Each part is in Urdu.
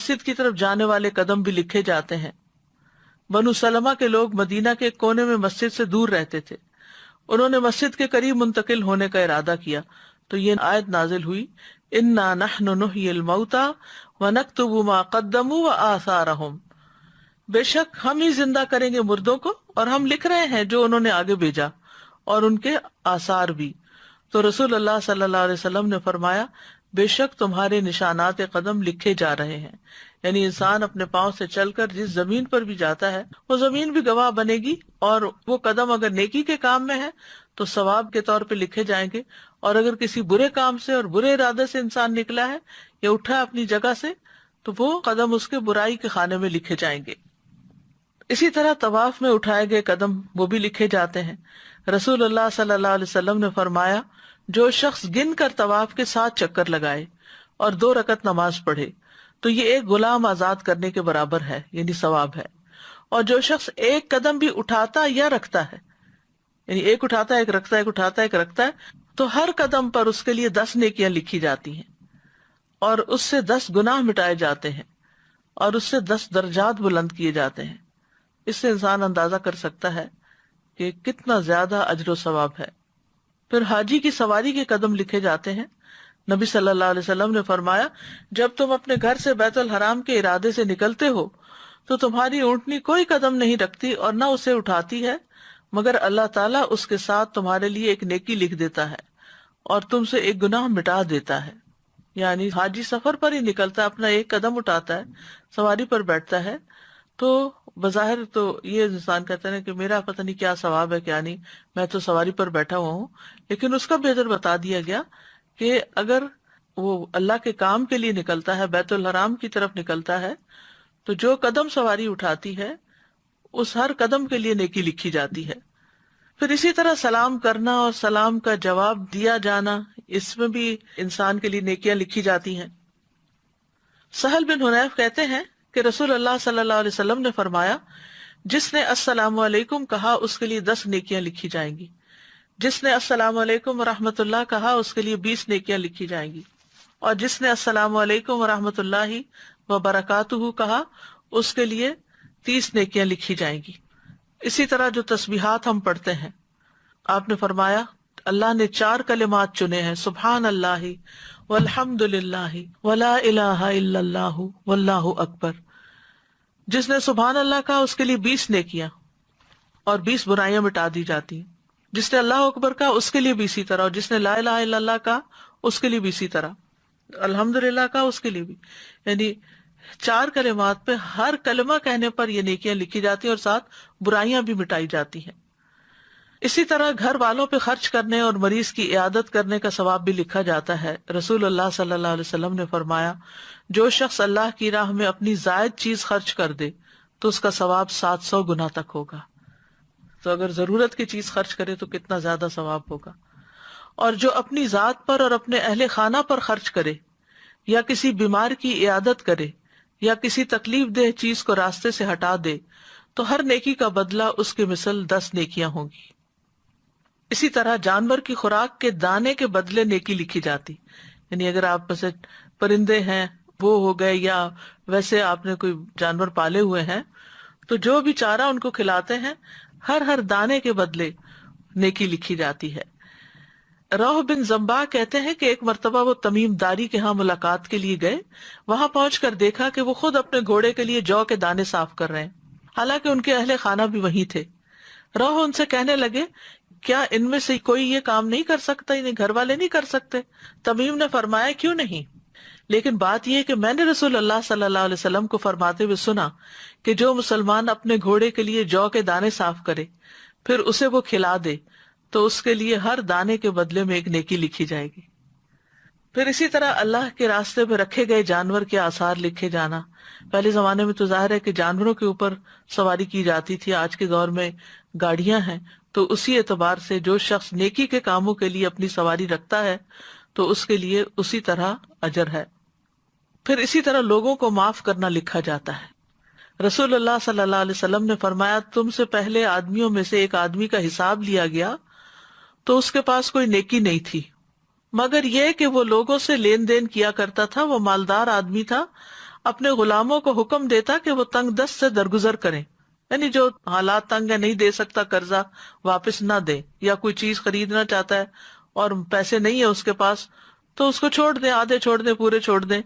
مسجد کی طرف جانے والے قدم بھی لکھے جاتے ہیں۔ بنو سلمہ کے لوگ مدینہ کے ایک کونے میں مسجد سے دور رہتے تھے، انہوں نے مسجد کے قریب منتقل ہونے کا ارادہ کیا تو یہ آیت نازل ہوئی، انا نحن نحیی الموتى ونکتب ما قدموا وآثارهم، بے شک ہم ہی زندہ کریں گے مردوں کو اور ہم لکھ رہے ہیں جو انہوں نے آگے بھیجا اور ان کے آثار بھی۔ تو رسول اللہ صلی اللہ علیہ وسلم نے فرمایا، بے شک تمہارے نشانات قدم لکھے جا رہے ہیں، یعنی انسان اپنے پاؤں سے چل کر جس زمین پر بھی جاتا ہے وہ زمین بھی گواہ بنے گی، اور وہ قدم اگر نیکی کے کام میں ہے تو ثواب کے طور پہ لکھے جائیں گے، اور اگر کسی برے کام سے اور برے ارادے سے انسان نکلا ہے یا اٹھا اپنی جگہ سے تو وہ قدم اس کے برائی کے خانے میں لکھے جائیں گے۔ اسی طرح طواف میں اٹھائے گئے قدم وہ بھی لکھے جاتے ہیں۔ رسول اللہ صلی اللہ علیہ وسلم نے فرمایا، جو شخص گن کر طواف کے 7 چکر لگائے اور 2 رکعت نماز پڑھے تو یہ ایک غلام آزاد کرنے کے برابر ہے، یعنی ثواب ہے۔ اور جو شخص ایک قدم بھی اٹھاتا یا رکھتا ہے، یعنی ایک اٹھاتا ہے ایک رکھتا ہے، ایک اٹھاتا ہے ایک رکھتا ہے، تو ہر قدم پر اس کے لیے 10 نیکیاں لکھی جاتی ہیں اور اس سے 10 گناہ مٹائے جاتے ہیں اور اس سے 10 درجات بلند کیے جاتے ہیں۔ اس سے انسان اندازہ کر سکتا ہے کہ کتنا زیادہ اجر و ثواب ہے۔ پھر حاجی کی سواری کے قدم لکھے جاتے ہیں۔ نبی صلی اللہ علیہ وسلم نے فرمایا، جب تم اپنے گھر سے بیت الحرام کے ارادے سے نکلتے ہو تو تمہاری اونٹنی کوئی قدم نہیں رکھتی اور نہ اسے اٹھاتی ہے، مگر اللہ تعالیٰ اس کے ساتھ تمہارے لیے ایک نیکی لکھ دیتا ہے اور تم سے ایک گناہ مٹا دیتا ہے۔ یعنی حاجی سفر پر ہی نکلتا ہے، اپنا ایک قدم اٹھاتا ہے، سواری پر بیٹھتا ہے، تو بظاہر تو یہ انسان کہتا ہے کہ میرا پتہ نہیں کیا ثواب ہے کیا نہیں، میں تو سواری پر بیٹھا ہوا ہوں، لیکن اس کا بہتر بتا دیا گیا کہ اگر وہ اللہ کے کام کے لیے نکلتا ہے، بیت الحرام کی طرف نکلتا ہے، تو جو قدم سواری اٹھاتی ہے اس ہر قدم کے لیے نیکی لکھی جاتی ہے۔ پھر اسی طرح سلام کرنا اور سلام کا جواب دیا جانا، اس میں بھی انسان کے لیے نیکیاں لکھی جاتی ہیں۔ سہل بن حنیف کہتے ہیں کہ رسول اللہ صلی اللہ علیہ وسلم نے فرمایا، جس نے السلام علیکم کہا اس کے لیے 10 نیکیاں لکھی جائیں گی، جس نے السلام علیکم ورحمۃ اللہ کہا اس کے لیے 20 نیکیاں لکھی جائیں گی، اور جس نے السلام علیکم ورحمۃ اللہ وبرکاتہ کہا اس کے لیے 30 نیکیاں لکھی جائیں گی۔ اسی طرح جو تسبیحات ہم پڑھتے ہیں، آپ نے فرمایا اللہ نے 4 کلمات چنے ہیں، سبحان اللہ والحمد للہ ولا الہ الا اللہ واللہ اکبر۔ جس نے سبحان اللہ کہا اس کے لیے 20 نیکیاں اور 20 برائیاں مٹا دی جاتی ہیں، جس نے اللہ اکبر کہا اس کے لیے بھی اسی طرح، اور جس نے لا الہ الا اللہ کہا اس کے لیے بھی اسی طرح، الحمدللہ کہا اس کے لیے بھی، یعنی 4 کلمات پہ ہر کلمہ کہنے پر یہ نیکیاں لکھی جاتی ہیں اور ساتھ برائیاں بھی مٹائی جاتی ہیں۔ اسی طرح گھر والوں پہ خرچ کرنے اور مریض کی عیادت کرنے کا ثواب بھی لکھا جاتا ہے۔ رسول اللہ صلی اللہ علیہ وسلم نے فرمایا، جو شخص اللہ کی راہ میں اپنی زائد چیز خرچ کر دے تو اس کا ثواب 700 گنا تک ہوگا۔ تو اگر ضرورت کی چیز خرچ کرے تو کتنا زیادہ ثواب ہوگا۔ اور جو اپنی ذات پر اور اپنے اہل خانہ پر خرچ کرے یا کسی بیمار کی عیادت کرے یا کسی تکلیف دہ چیز کو راستے سے ہٹا دے تو ہر نیکی کا بدلہ اس کے مثل 10 نیکیاں ہوں گی۔ اسی طرح جانور کی خوراک کے دانے کے بدلے نیکی لکھی جاتی، یعنی اگر آپ میں سے پرندے ہیں وہ ہو گئے یا ویسے آپ نے کوئی جانور پالے ہوئے ہیں تو جو بھی چارہ ان کو کھلاتے ہیں ہر دانے کے بدلے نیکی لکھی جاتی ہے۔ روح بن زمبا کہتے ہیں کہ ایک مرتبہ وہ تمیم داری کے ہاں ملاقات کے لیے گئے، وہاں پہنچ کر دیکھا کہ وہ خود اپنے گھوڑے کے لیے جو کے دانے صاف کر رہے ہیں، حالانکہ ان کے اہل خانہ بھی وہیں تھے۔ روح ان سے کہنے لگے، کیا ان میں سے کوئی یہ کام نہیں کر سکتا، انہیں گھر والے نہیں کر سکتے؟ تمیم نے فرمایا، کیوں نہیں، لیکن بات یہ کہ میں نے رسول اللہ صلی اللہ علیہ وسلم کو فرماتے ہوئے سنا کہ جو مسلمان اپنے گھوڑے کے لیے جو کے دانے صاف کرے پھر اسے وہ کھلا دے تو اس کے لیے ہر دانے کے بدلے میں ایک نیکی لکھی جائے گی۔ پھر اسی طرح اللہ کے راستے میں رکھے گئے جانور کے آثار لکھے جانا۔ پہلے زمانے میں تو ظاہر ہے کہ جانوروں کے اوپر سواری کی جاتی تھی، آج کے دور میں گاڑیاں ہیں، تو اسی اعتبار سے جو شخص نیکی کے کاموں کے لیے اپنی سواری رکھتا ہے تو اس کے لیے اسی طرح اجر ہے۔ پھر اسی طرح لوگوں کو معاف کرنا لکھا جاتا ہے۔ رسول اللہ صلی اللہ علیہ وسلم نے فرمایا، تم سے پہلے آدمیوں میں سے ایک آدمی کا حساب لیا گیا تو اس کے پاس کوئی نیکی نہیں تھی مگر یہ کہ وہ لوگوں سے لین دین کیا کرتا تھا، وہ مالدار آدمی تھا، اپنے غلاموں کو حکم دیتا کہ وہ تنگ دست سے درگزر کریں، یعنی جو حالات تنگ ہے، نہیں دے سکتا قرضہ، واپس نہ دے، یا کوئی چیز خریدنا چاہتا ہے اور پیسے نہیں ہے اس کے پاس، تو اس کو چھوڑ دیں، آدھے چھوڑ دیں، پورے چھوڑ دیں۔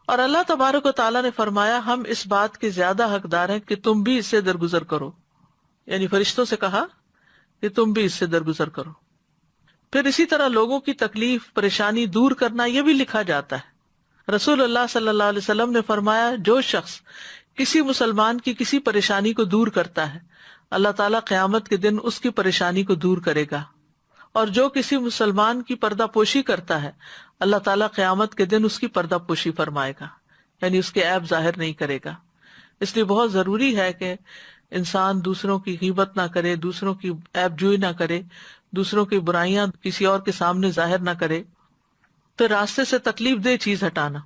اور اللہ تبارک و تعالیٰ نے فرمایا ہم اس بات کے زیادہ حقدار ہیں کہ تم بھی اس سے درگزر کرو، یعنی فرشتوں سے کہا کہ تم بھی اس سے درگزر کرو۔ پھر اسی طرح لوگوں کی تکلیف پریشانی دور کرنا یہ بھی لکھا جاتا ہے۔ رسول اللہ صلی اللہ علیہ وسلم نے فرمایا جو شخص کسی مسلمان کی کسی پریشانی کو دور کرتا ہے اللہ تعالیٰ قیامت کے دن اس کی پریشانی کو دور کرے گا، اور جو کسی مسلمان کی پردہ پوشی کرتا ہے اللہ تعالیٰ قیامت کے دن اس کی پردہ پوشی فرمائے گا، یعنی اس کے عیب ظاہر نہیں کرے گا۔ اس لیے بہت ضروری ہے کہ انسان دوسروں کی غیبت نہ کرے، دوسروں کی عیب جوئی نہ کرے، دوسروں کی برائیاں کسی اور کے سامنے ظاہر نہ کرے۔ تو راستے سے تکلیف دہ چیز ہٹانا،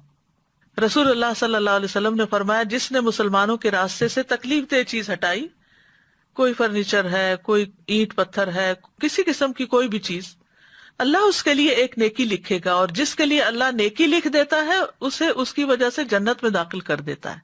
رسول اللہ صلی اللہ علیہ وسلم نے فرمایا جس نے مسلمانوں کے راستے سے تکلیف دہ چیز ہٹائی، کوئی فرنیچر ہے، کوئی اینٹ پتھر ہے، کسی قسم کی کوئی بھی چیز، اللہ اس کے لیے ایک نیکی لکھے گا، اور جس کے لیے اللہ نیکی لکھ دیتا ہے اسے اس کی وجہ سے جنت میں داخل کر دیتا ہے۔